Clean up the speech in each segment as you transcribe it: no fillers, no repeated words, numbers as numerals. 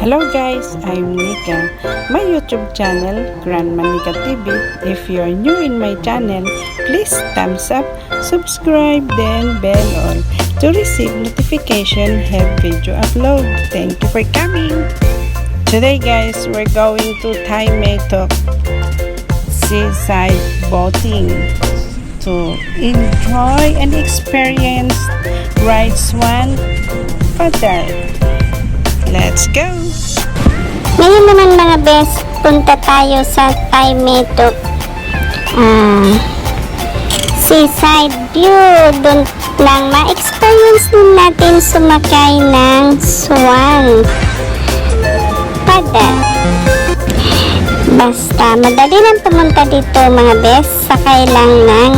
Hello guys, I'm Nika. My YouTube channel, Grandma Nika TV. If you're new in my channel, please thumbs up, subscribe, then bell on to receive notification have video upload. Thank you for coming. Today guys, we're going to Thai Metok seaside boating to enjoy and experience rides one further. Let's go! Ngayon naman mga best, punta tayo sa Thai Metok seaside view. Doon lang ma-experience din natin sumakay ng swan paddle. Basta madali lang pumunta dito mga best, sakay lang ng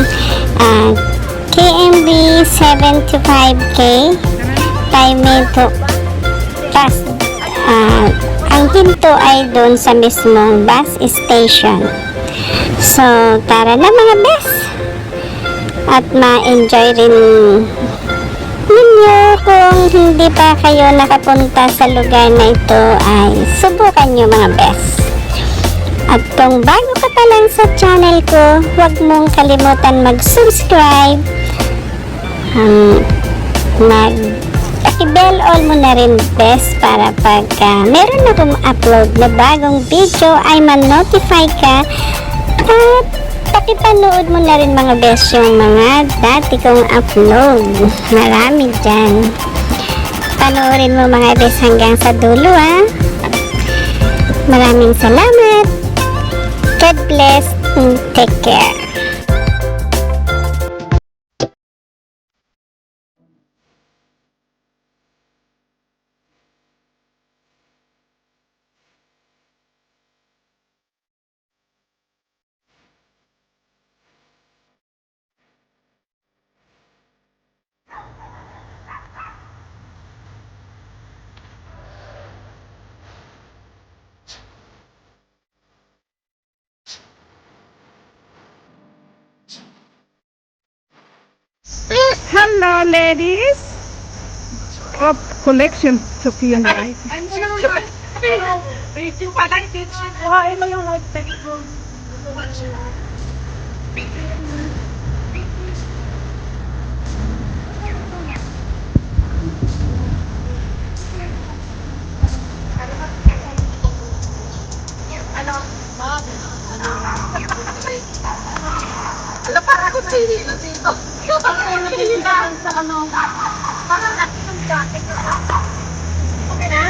KMB 75K Thai Metok. Plus, ang hinto ay doon sa mismong bus station. So, tara na mga best. At ma-enjoy rin ninyo. Kung hindi pa kayo nakapunta sa lugar na ito, ay subukan nyo mga best. At kung bago ka pa lang sa channel ko, huwag mong kalimutan mag-subscribe. I-bell all mo na rin best para pagka meron akong upload na bagong video ay man-notify ka, at pakipanood mo na rin mga best yung mga dati kong upload. Marami dyan. Panoorin mo mga best hanggang sa dulo ha. Maraming salamat. God bless and take care. Hello ladies! Of collection to Kian guys. Ano para ko dito? Parang napilitan sa ano. Parang ang jacket ko. Okay na?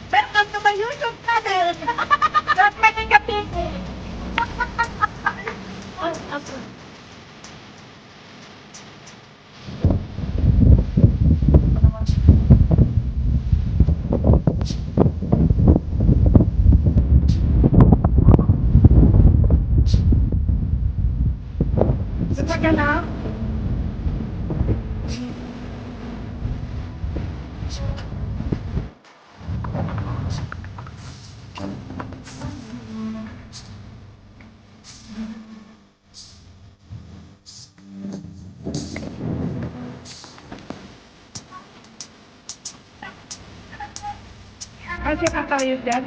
Welcome to my YouTube channel. Just making a picture. Sasakyan na. Kasi ka tayo dyan.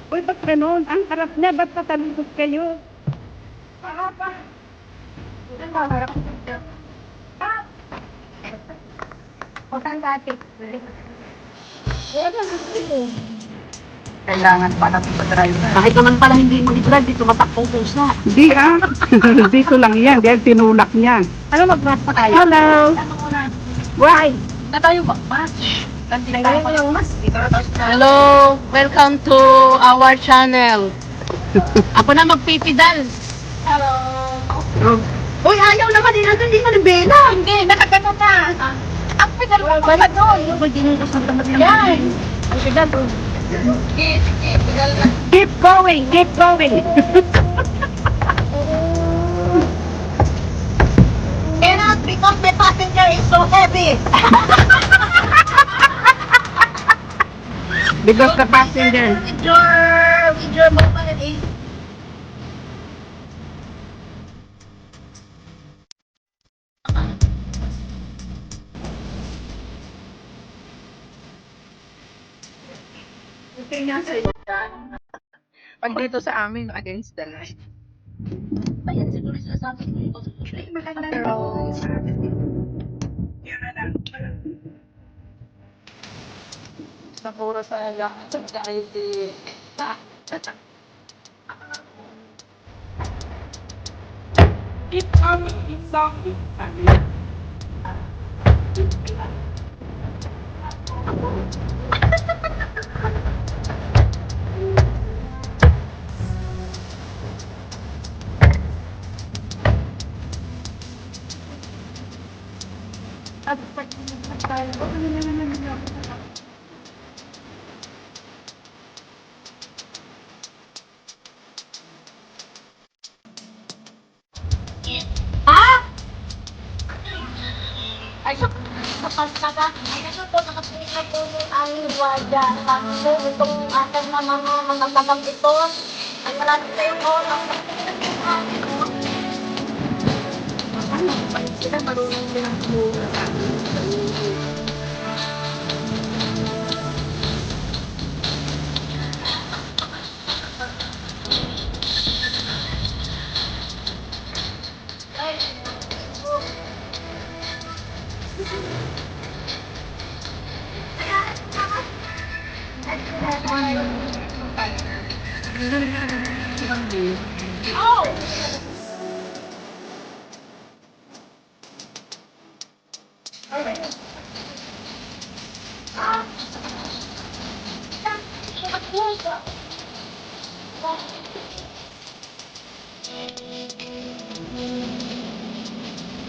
Uy, ba't ganun? Ang harap niya, ba't tatalibot kayo? Kailangan pala mag-drive. Kahit naman pala hindi mo i-drive, dito matakpong post na. Hindi ah. Dito lang yan, dahil tinulak niyan. Ano mag-match pa tayo? Hello! Why? Na tayo ba? Match. Hello! Welcome to our channel. Ako na magpipidal. Hello. Uy, ayaw naman nila. Hindi mo nabela. Hindi, nakagano na. Ang pedal mo pa doon. Yan. Ang pedal doon. Keep going, keep going. Cannot because my passenger is so heavy. Because the passenger. With your mobility. Pag dito sa amin, against the light. Ayan siguro sasabi ko. Pero, yun na lang. Sa puro talaga. Dahil di... It it's something. At pag tayo, Ha? Ay, kapag naga, ay kasi po nakapinig na po yung aming guardia. Sabi po, itong ating mga tagang ito, ay marami kayo po, ang sila marunong silang tumulong sa amin.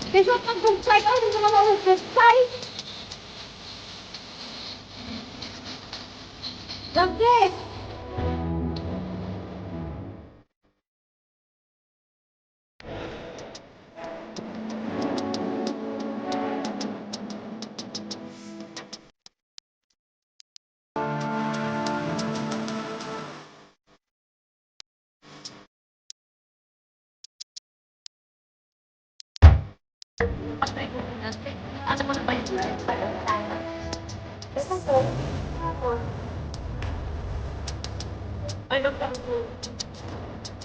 Besok mag-flight ako, hindi ko naman mag-flight. Gabi! Ano mo na ba yung flight?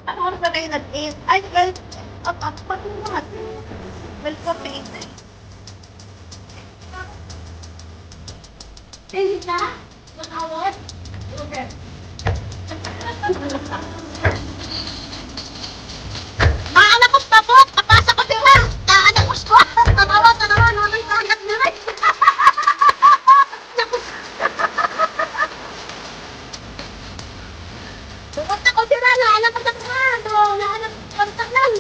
Ano oras na kayo nag-eat? Ay, well, patumat. Well, kape. Hindi na? Nakawat? Okay. Maanak ko tapos! Kapasa ko sila! Kaanak ko squat! Tatawa ka naman! Anong kagat na rin? Pumunta ko sila! Naanak ko sa mga! Naanak ko sa taklan!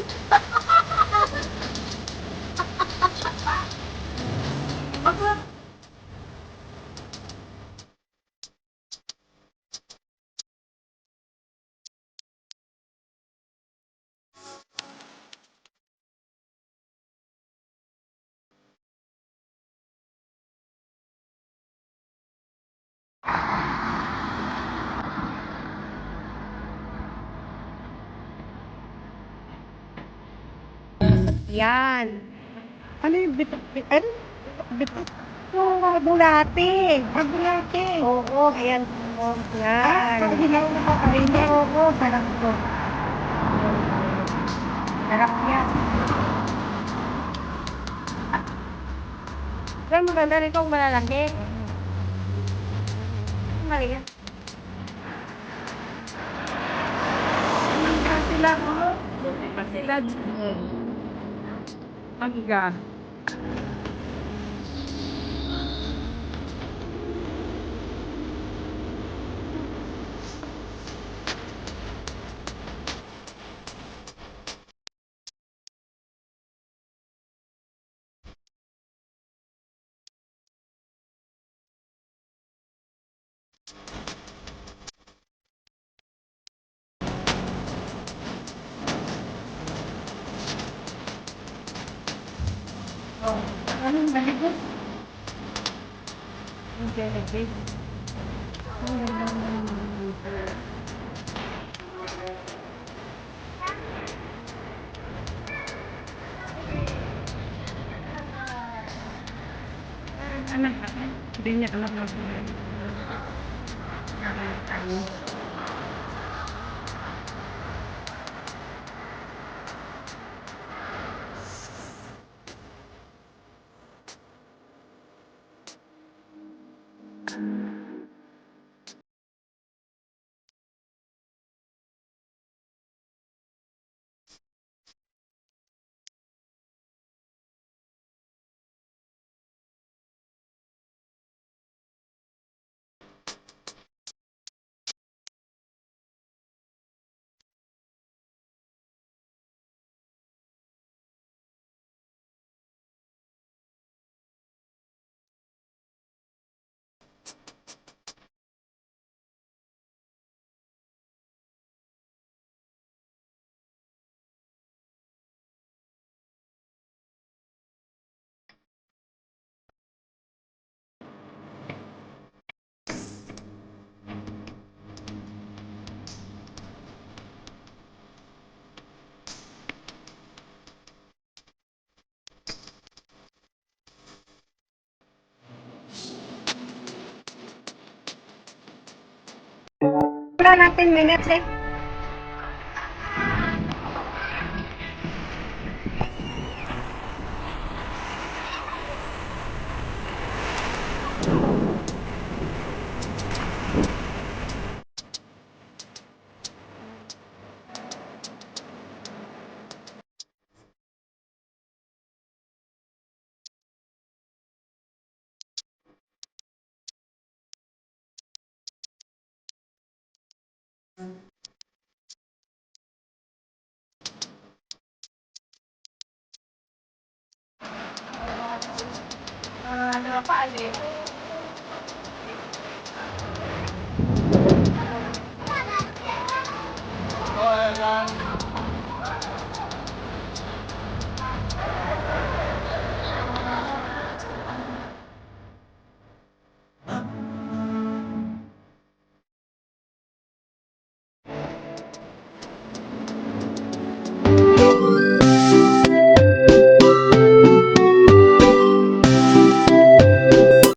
Yan. Ano yung ano? Yung mga bulate. Ang bulate. Oo, ayan po. Yan. Ginawa na pa kayo. Oo, sarap po. Sarap yan. Pero maganda rin itong malalaki. Maliit. Sila. Sila. Mangga. Oh, anong maligot? Okay, okay. Anak, hindi niya alam na. Wala natin minutes eh. Napaan eh. Wala.